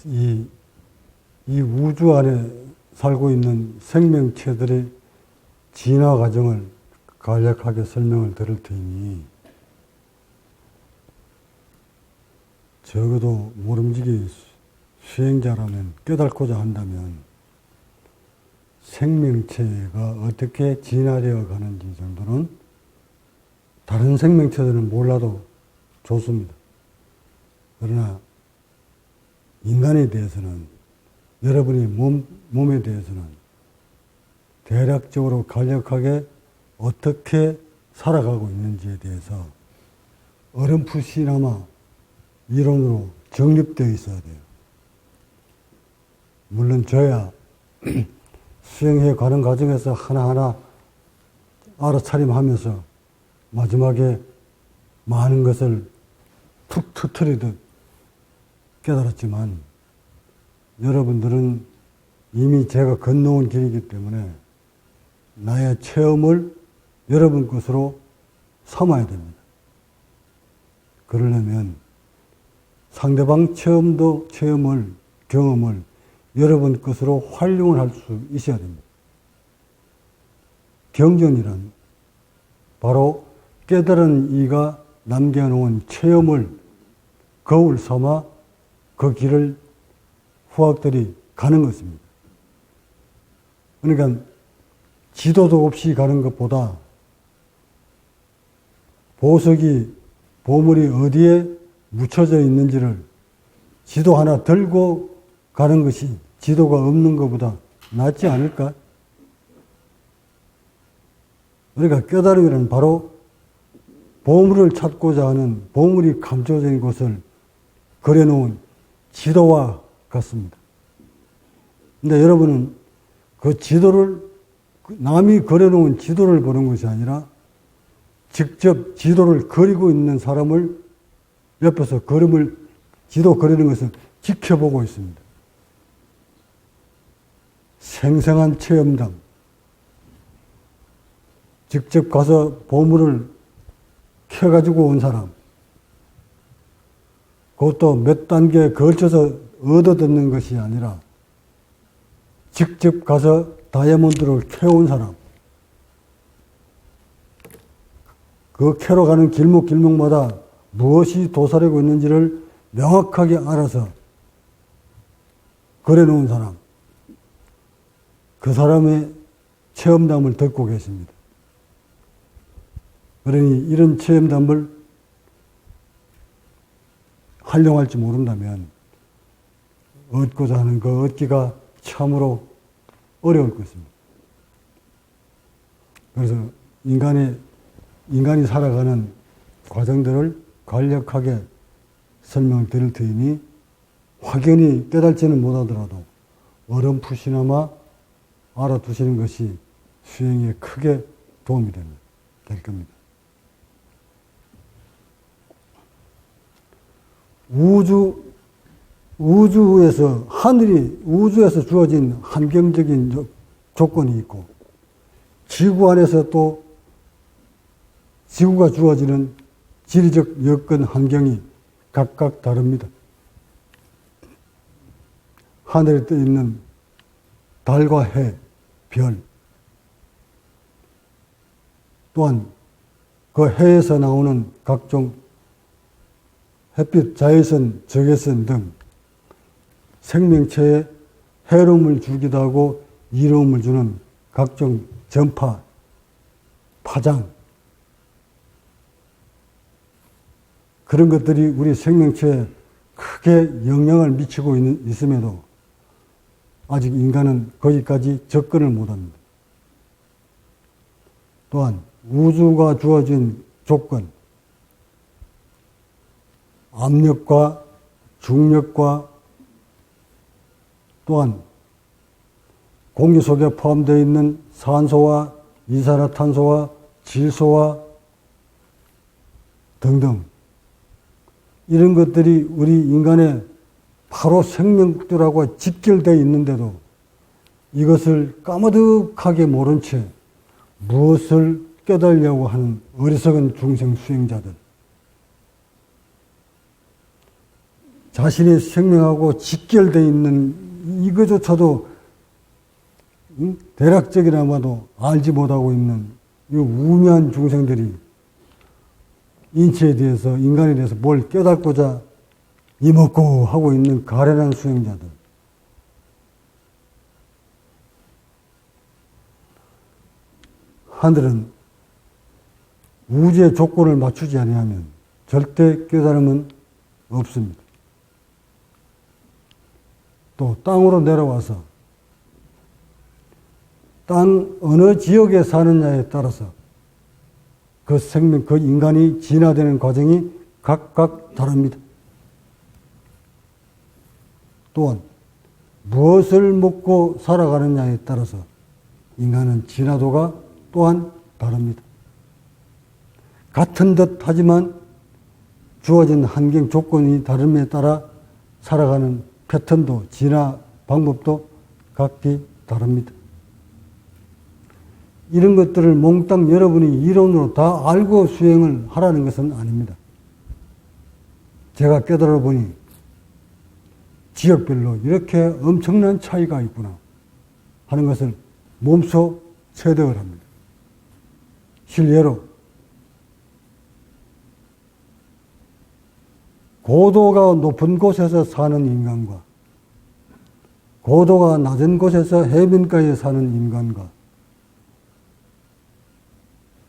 이 우주 안에 살고 있는 생명체들의 진화 과정을 간략하게 설명을 드릴 테니 적어도 모름지기 수행자라면 깨닫고자 한다면 생명체가 어떻게 진화되어 가는지 정도는 다른 생명체들은 몰라도 좋습니다. 그러나 인간에 대해서는, 여러분의 몸에 대해서는 대략적으로 간략하게 어떻게 살아가고 있는지에 대해서 어렴풋이나마 이론으로 정립되어 있어야 돼요. 물론 저야 수행해 가는 과정에서 하나하나 알아차림하면서 마지막에 많은 것을 툭 터뜨리듯 깨달았지만 여러분들은 이미 제가 건너온 길이기 때문에 나의 체험을 여러분 것으로 삼아야 됩니다. 그러려면 상대방 경험을 여러분 것으로 활용을 할 수 있어야 됩니다. 경전이란 바로 깨달은 이가 남겨놓은 체험을 거울 삼아 그 길을 후학들이 가는 것입니다. 그러니까 지도도 없이 가는 것보다 보물이 어디에 묻혀져 있는지를 지도 하나 들고 가는 것이 지도가 없는 것보다 낫지 않을까? 그러니까 깨달음이란 바로 보물을 찾고자 하는 보물이 감춰져 있는 곳을 그려놓은 지도와 같습니다. 근데 여러분은 그 지도를, 남이 그려놓은 지도를 보는 것이 아니라 직접 지도를 그리고 있는 사람을 옆에서 지도 그리는 것을 지켜보고 있습니다. 생생한 체험담. 직접 가서 보물을 캐가지고 온 사람. 그것도 몇 단계에 걸쳐서 얻어듣는 것이 아니라 직접 가서 다이아몬드를 캐온 사람. 그 캐러 가는 길목마다 무엇이 도사리고 있는지를 명확하게 알아서 그려놓은 사람. 그 사람의 체험담을 듣고 계십니다. 그러니 이런 체험담을 활용할지 모른다면 얻고자 하는 그 얻기가 참으로 어려울 것입니다. 그래서 인간이 살아가는 과정들을 간략하게 설명을 드릴 테니 확연히 깨달지는 못하더라도 어렴풋이나마 알아두시는 것이 수행에 크게 도움이 될 겁니다. 우주에서 주어진 환경적인 조건이 있고, 지구 안에서 또 지구가 주어지는 지리적 여건 환경이 각각 다릅니다. 하늘에 떠 있는 달과 해, 별, 또한 그 해에서 나오는 각종 햇빛, 자외선, 적외선 등 생명체에 해로움을 주기도 하고 이로움을 주는 각종 전파, 파장, 그런 것들이 우리 생명체에 크게 영향을 미치고 있음에도 아직 인간은 거기까지 접근을 못합니다. 또한 우주가 주어진 조건, 압력과 중력과 또한 공기 속에 포함되어 있는 산소와 이산화탄소와 질소와 등등 이런 것들이 우리 인간의 바로 생명들하고 직결되어 있는데도 이것을 까마득하게 모른 채 무엇을 깨달으려고 하는 어리석은 중생 수행자들. 자신의 생명하고 직결되어 있는 이거조차도 대략적이나마도 알지 못하고 있는 이 우매한 중생들이 인체에 대해서, 인간에 대해서 뭘 깨닫고자 이먹고 하고 있는 가련한 수행자들. 하늘은 우주의 조건을 맞추지 아니하면 절대 깨달음은 없습니다. 또 땅으로 내려와서 땅 어느 지역에 사느냐에 따라서 그 생명, 그 인간이 진화되는 과정이 각각 다릅니다. 또한 무엇을 먹고 살아가느냐에 따라서 인간은 진화도가 또한 다릅니다. 같은 듯 하지만 주어진 환경 조건이 다름에 따라 살아가는 패턴도 진화 방법도 각기 다릅니다. 이런 것들을 몽땅 여러분이 이론으로 다 알고 수행을 하라는 것은 아닙니다. 제가 깨달아 보니 지역별로 이렇게 엄청난 차이가 있구나 하는 것을 몸소 체득을 합니다. 실례로 고도가 높은 곳에서 사는 인간과 고도가 낮은 곳에서 해변가에 사는 인간과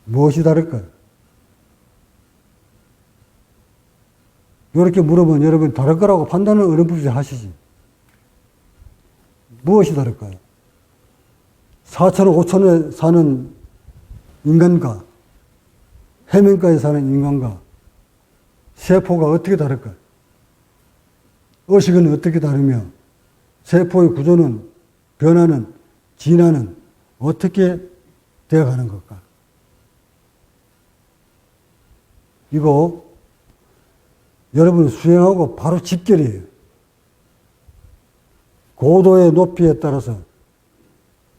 무엇이 다를까요? 이렇게 물으면 여러분 다를 거라고 판단을 어렴풋이 하시지. 무엇이 다를까요? 4천, 5천에 사는 인간과 해변가에 사는 인간과 세포가 어떻게 다를까요? 의식은 어떻게 다르며 세포의 구조는, 변화는, 진화는 어떻게 되어가는 걸까? 이거 여러분 수행하고 바로 직결이에요. 고도의 높이에 따라서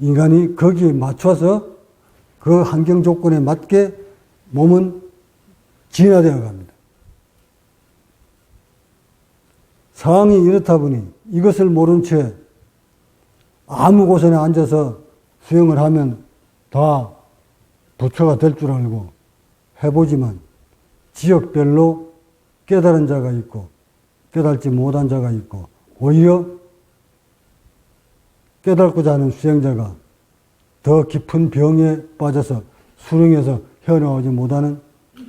인간이 거기에 맞춰서 그 환경 조건에 맞게 몸은 진화되어 갑니다. 상황이 이렇다 보니 이것을 모른 채 아무 곳에나 앉아서 수행을 하면 다 부처가 될 줄 알고 해보지만 지역별로 깨달은 자가 있고 깨달지 못한 자가 있고 오히려 깨닫고자 하는 수행자가 더 깊은 병에 빠져서 수능에서 헤어나오지 못하는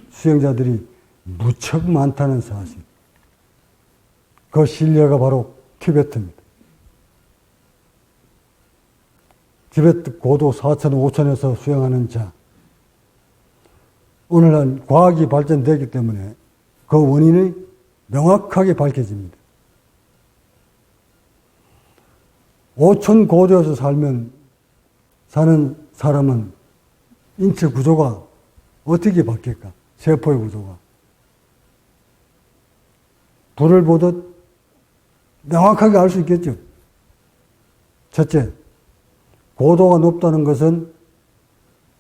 수행자들이 무척 많다는 사실. 그 신뢰가 바로 티베트입니다. 티베트 고도 4천, 5천에서 수행하는 자. 오늘날 과학이 발전되기 때문에 그 원인이 명확하게 밝혀집니다. 5천 고도에서 사는 사람은 인체 구조가 어떻게 바뀔까? 세포의 구조가. 불을 보듯 명확하게 알 수 있겠죠. 첫째, 고도가 높다는 것은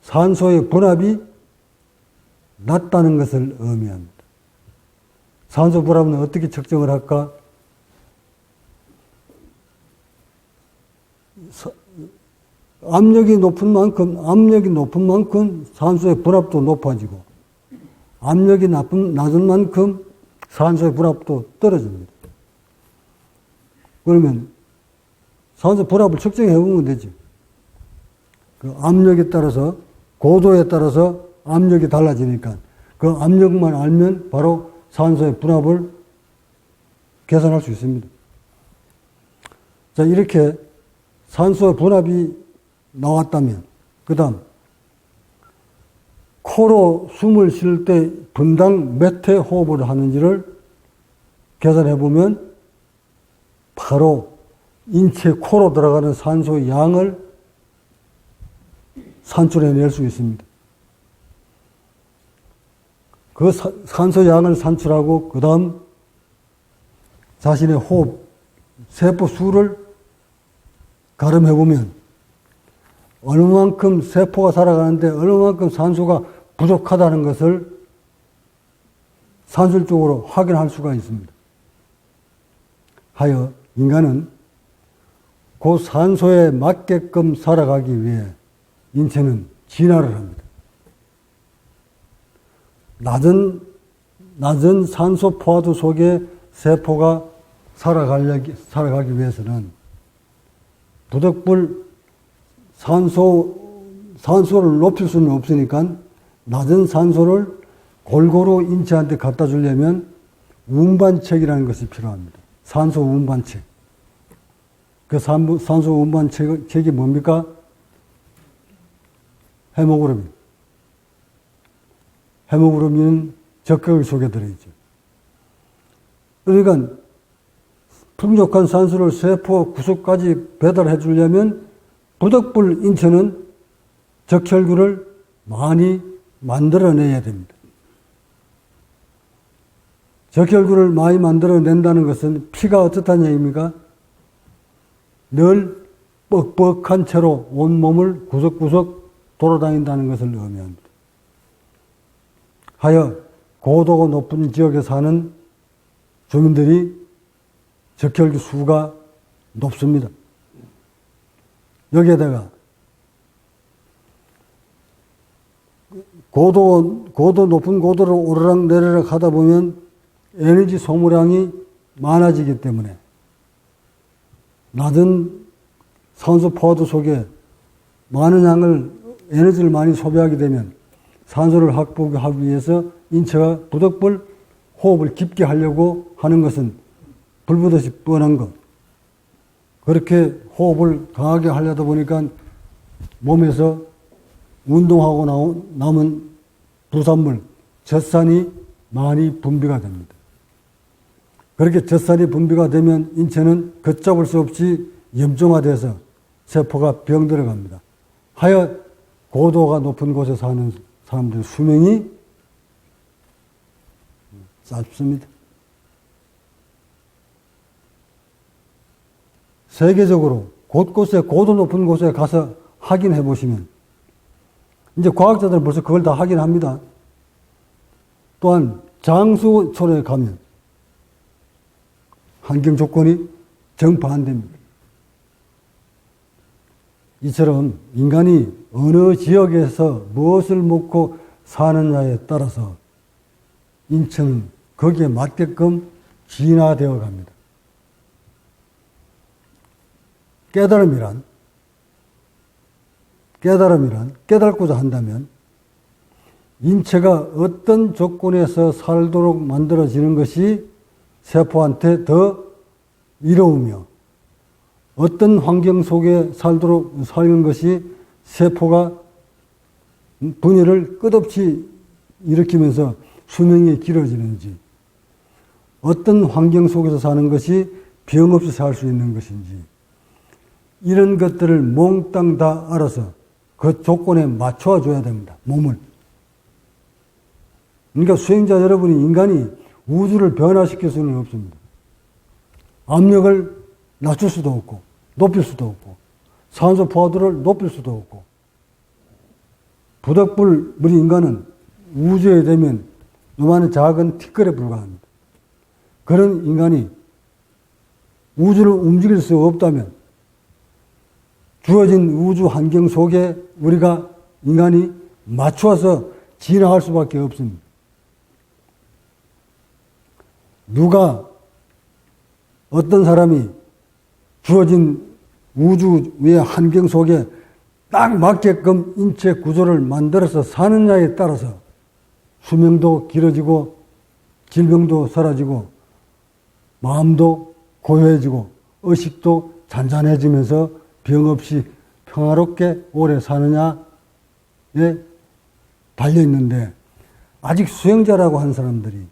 산소의 분압이 낮다는 것을 의미합니다. 산소 분압은 어떻게 측정을 할까? 압력이 높은 만큼 산소의 분압도 높아지고 압력이 낮은 만큼 산소의 분압도 떨어집니다. 그러면 산소 분압을 측정해 보면 되지. 그 압력에 따라서 고도에 따라서 압력이 달라지니까 그 압력만 알면 바로 산소의 분압을 계산할 수 있습니다. 자, 이렇게 산소의 분압이 나왔다면 그 다음 코로 숨을 쉴 때 분당 몇 회 호흡을 하는지를 계산해 보면 바로 인체 코로 들어가는 산소의 양을 산출해낼 수 있습니다. 그 산소 양을 산출하고 그 다음 자신의 호흡, 세포 수를 가름해보면 얼마만큼 세포가 살아가는데 얼마만큼 산소가 부족하다는 것을 산술적으로 확인할 수가 있습니다. 하여 인간은 그 산소에 맞게끔 살아가기 위해 인체는 진화를 합니다. 낮은 산소 포화도 속에 세포가 살아가기 위해서는 부득불 산소를 높일 수는 없으니까 낮은 산소를 골고루 인체한테 갖다 주려면 운반책이라는 것이 필요합니다. 산소 운반책. 그 산소 운반책이 뭡니까? 헤모그로빈. 헤모그로빈은 적혈 속에 들어있죠. 그러니까 풍족한 산소를 세포 구석까지 배달해 주려면 부득불 인체는 적혈구를 많이 만들어내야 됩니다. 적혈구를 많이 만들어낸다는 것은 피가 어떻다는 얘기입니까? 늘 뻑뻑한 채로 온몸을 구석구석 돌아다닌다는 것을 의미합니다. 하여 고도가 높은 지역에 사는 주민들이 적혈구 수가 높습니다. 여기에다가 고도 높은 고도를 오르락 내리락 하다 보면 에너지 소모량이 많아지기 때문에 낮은 산소 포화도 속에 많은 양을 에너지를 많이 소비하게 되면 산소를 확보하기 위해서 인체가 부득불 호흡을 깊게 하려고 하는 것은 불보듯이 뻔한 것. 그렇게 호흡을 강하게 하려다 보니까 몸에서 운동하고 남은 부산물, 젖산이 많이 분비가 됩니다. 그렇게 젖산이 분비가 되면 인체는 걷잡을 수 없이 염증화돼서 세포가 병들어 갑니다. 하여 고도가 높은 곳에 사는 사람들의 수명이 짧습니다. 세계적으로 곳곳에 고도 높은 곳에 가서 확인해 보시면 이제 과학자들은 벌써 그걸 다 확인합니다. 또한 장수촌에 가면 환경 조건이 정반대입니다. 이처럼 인간이 어느 지역에서 무엇을 먹고 사느냐에 따라서 인체는 거기에 맞게끔 진화되어 갑니다. 깨달음이란 깨닫고자 한다면 인체가 어떤 조건에서 살도록 만들어지는 것이 세포한테 더 이로우며 어떤 환경 속에 사는 것이 세포가 분열을 끝없이 일으키면서 수명이 길어지는지 어떤 환경 속에서 사는 것이 병 없이 살 수 있는 것인지 이런 것들을 몽땅 다 알아서 그 조건에 맞춰 줘야 됩니다. 몸을. 그러니까 수행자 여러분이 인간이 우주를 변화시킬 수는 없습니다. 압력을 낮출 수도 없고 높일 수도 없고 산소 포화도를 높일 수도 없고 부득불 우리 인간은 우주에 되면 요만한 작은 티끌에 불과합니다. 그런 인간이 우주를 움직일 수 없다면 주어진 우주 환경 속에 우리가 인간이 맞추어서 진화할 수밖에 없습니다. 누가 어떤 사람이 주어진 우주의 환경 속에 딱 맞게끔 인체 구조를 만들어서 사느냐에 따라서 수명도 길어지고 질병도 사라지고 마음도 고요해지고 의식도 잔잔해지면서 병 없이 평화롭게 오래 사느냐에 달려있는데 아직 수행자라고 한 사람들이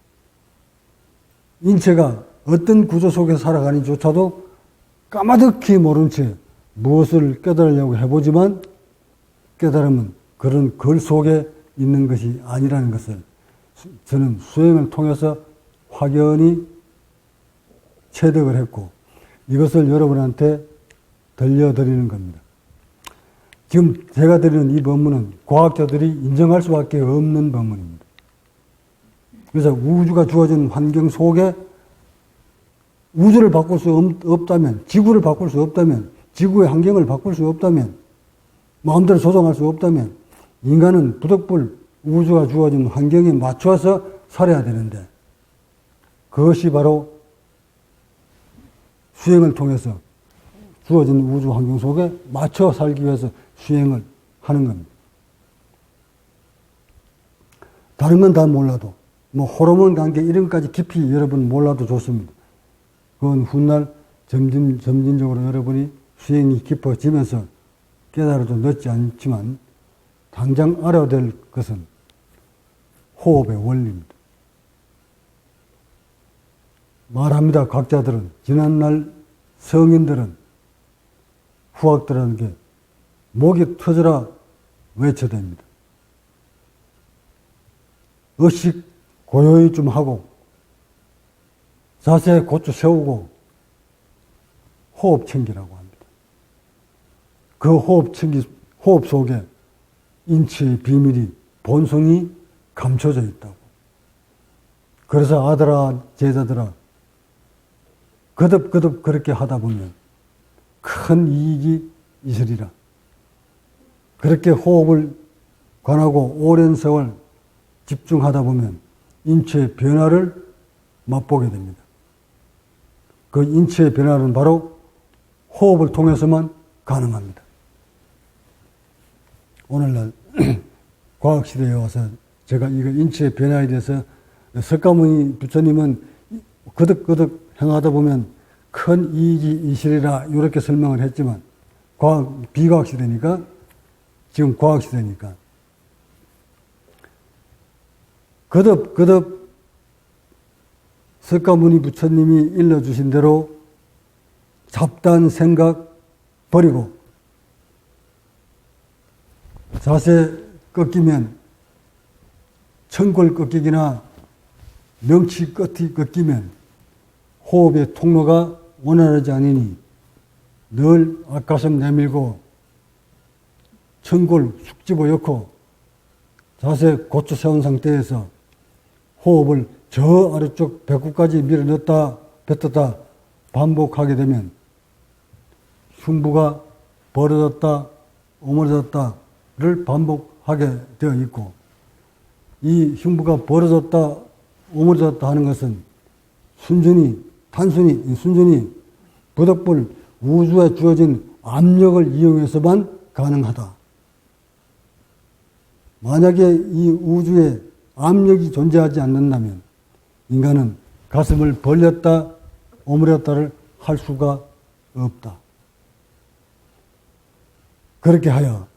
인체가 어떤 구조 속에 살아가는지조차도 까마득히 모른 채 무엇을 깨달으려고 해보지만 깨달음은 그런 글 속에 있는 것이 아니라는 것을 저는 수행을 통해서 확연히 체득을 했고 이것을 여러분한테 들려드리는 겁니다. 지금 제가 드리는 이 법문은 과학자들이 인정할 수밖에 없는 법문입니다. 그래서 우주가 주어진 환경 속에 우주를 바꿀 수 없다면, 지구를 바꿀 수 없다면, 지구의 환경을 바꿀 수 없다면, 마음대로 조정할 수 없다면, 인간은 부득불 우주가 주어진 환경에 맞춰서 살아야 되는데, 그것이 바로 수행을 통해서 주어진 우주 환경 속에 맞춰 살기 위해서 수행을 하는 겁니다. 다른 건 다 몰라도, 뭐 호르몬 관계 이런 것까지 깊이 여러분 몰라도 좋습니다. 그건 훗날 점진적으로 여러분이 수행이 깊어지면서 깨달아도 늦지 않지만 당장 알아야 될 것은 호흡의 원리입니다. 말합니다. 각자들은, 지난날 성인들은, 후학들에게 목이 터져라 외쳐댑니다. 의식 고요히 좀 하고 자세 고쳐 세우고 호흡 챙기라고 합니다. 그 호흡 속에 인체의 비밀이, 본성이 감춰져 있다고. 그래서 아들아, 제자들아, 거듭거듭 그렇게 하다 보면 큰 이익이 있으리라. 그렇게 호흡을 관하고 오랜 세월 집중하다 보면 인체의 변화를 맛보게 됩니다. 그 인체의 변화는 바로 호흡을 통해서만 가능합니다. 오늘날 과학시대에 와서 제가 이거 인체의 변화에 대해서 석가모니 부처님은 거듭거듭 행하다 보면 큰 이익이 있으리라 이렇게 설명을 했지만 비과학시대니까, 지금 과학시대니까 거듭거듭 석가모니 부처님이 일러주신 대로 잡다한 생각 버리고 자세 꺾이면, 천골 꺾이기나 명치 끝이 꺾이면 호흡의 통로가 원활하지 않으니 늘 앞가슴 내밀고 천골 쑥 집어 엮고 자세 고쳐 세운 상태에서 호흡을 저 아래쪽 배꼽까지 밀어넣었다 뱉었다 반복하게 되면 흉부가 벌어졌다 오므려졌다를 반복하게 되어 있고, 이 흉부가 벌어졌다 오므려졌다 하는 것은 순전히 부득불 우주에 주어진 압력을 이용해서만 가능하다. 만약에 이 우주에 압력이 존재하지 않는다면 인간은 가슴을 벌렸다 오므렸다를 할 수가 없다. 그렇게 하여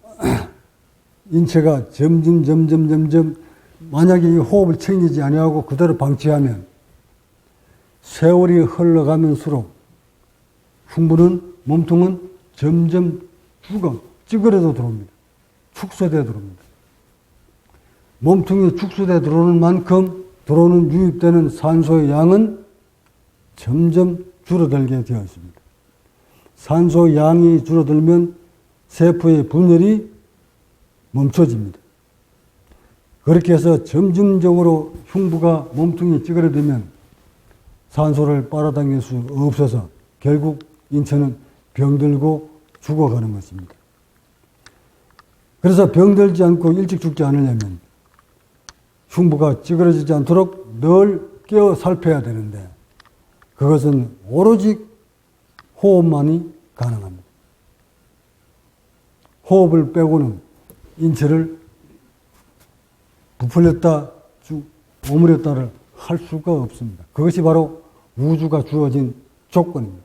인체가 점점 만약에 이 호흡을 챙기지 아니하고 그대로 방치하면 세월이 흘러가면서록 몸통은 점점 찌그러져 들어옵니다. 축소되어 들어옵니다. 몸통이 축소되어 들어오는 만큼 들어오는 유입되는 산소의 양은 점점 줄어들게 되어 있습니다. 산소 양이 줄어들면 세포의 분열이 멈춰집니다. 그렇게 해서 점진적으로 흉부가 몸통이 찌그러들면 산소를 빨아당길 수 없어서 결국 인체는 병들고 죽어가는 것입니다. 그래서 병들지 않고 일찍 죽지 않으려면 흉부가 찌그러지지 않도록 늘 깨어 살펴야 되는데 그것은 오로지 호흡만이 가능합니다. 호흡을 빼고는 인체를 부풀렸다 오므렸다를 할 수가 없습니다. 그것이 바로 우주가 주어진 조건입니다.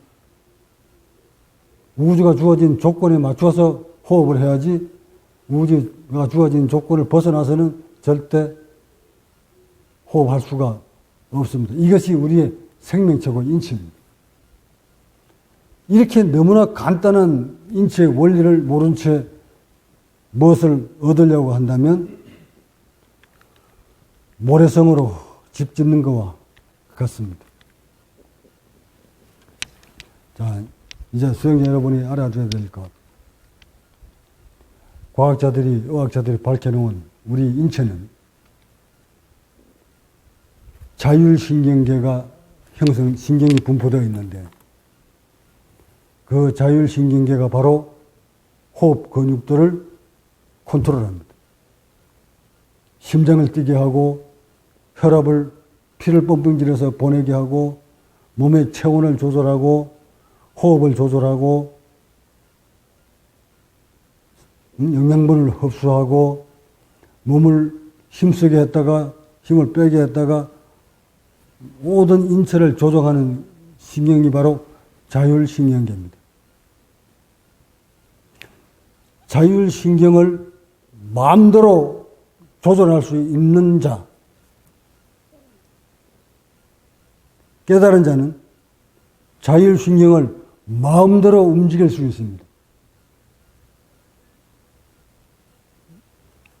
우주가 주어진 조건에 맞춰서 호흡을 해야지 우주가 주어진 조건을 벗어나서는 절대 호흡할 수가 없습니다. 이것이 우리의 생명체고 인체입니다. 이렇게 너무나 간단한 인체의 원리를 모른 채 무엇을 얻으려고 한다면 모래성으로 집 짓는 것과 같습니다. 자, 이제 수행자 여러분이 알아줘야 될 것. 과학자들이, 의학자들이 밝혀놓은 우리 인체는 자율신경계가 신경이 분포되어 있는데 그 자율신경계가 바로 호흡 근육들을 컨트롤합니다. 심장을 뛰게 하고 혈압을 피를 펌핑질해서 보내게 하고 몸의 체온을 조절하고 호흡을 조절하고 영양분을 흡수하고 몸을 힘쓰게 했다가 힘을 빼게 했다가 모든 인체를 조정하는 신경이 바로 자율신경계입니다. 자율신경을 마음대로 조절할 수 있는 자, 깨달은 자는 자율신경을 마음대로 움직일 수 있습니다.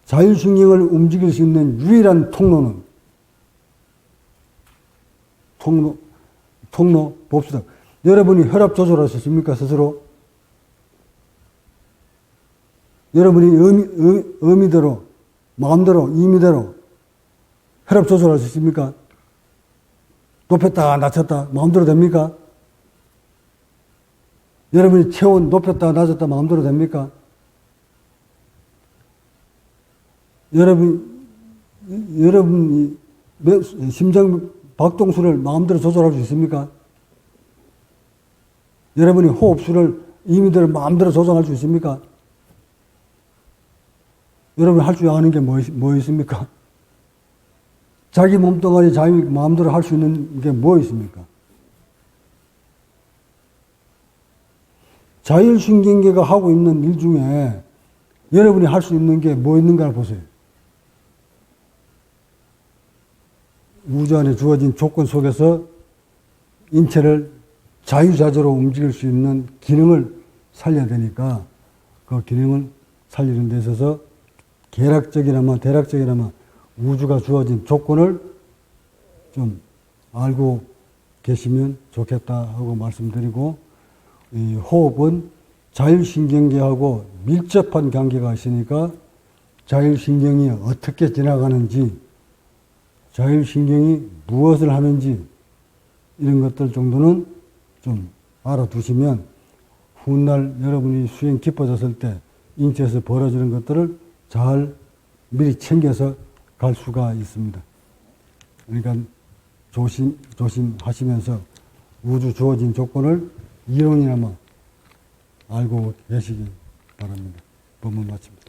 자율신경을 움직일 수 있는 유일한 통로 봅시다. 여러분이 혈압 조절할 수 있습니까, 스스로? 여러분이 의미대로, 마음대로, 임의대로 혈압 조절할 수 있습니까? 높였다, 낮췄다, 마음대로 됩니까? 여러분이 체온 높였다, 낮췄다, 마음대로 됩니까? 여러분이 심장 박동수를 마음대로 조절할 수 있습니까? 여러분이 호흡수를 임의대로 마음대로 조정할 수 있습니까? 여러분이 할 줄 아는 게 뭐 있습니까? 자기 몸뚱아리 자기 마음대로 할 수 있는 게 뭐 있습니까? 자율신경계가 하고 있는 일 중에 여러분이 할 수 있는 게 뭐 있는가를 보세요. 우주 안에 주어진 조건 속에서 인체를 자유자재로 움직일 수 있는 기능을 살려야 되니까 그 기능을 살리는 데 있어서 계략적이나마 대략적이나마 우주가 주어진 조건을 좀 알고 계시면 좋겠다 하고 말씀드리고, 이 호흡은 자율신경계하고 밀접한 관계가 있으니까 자율신경이 어떻게 지나가는지, 자율신경이 무엇을 하는지 이런 것들 정도는 좀 알아두시면 훗날 여러분이 수행 깊어졌을 때 인체에서 벌어지는 것들을 잘 미리 챙겨서 갈 수가 있습니다. 그러니까 조심하시면서 우주 주어진 조건을 이론이나마 알고 계시기 바랍니다. 법문 마칩니다.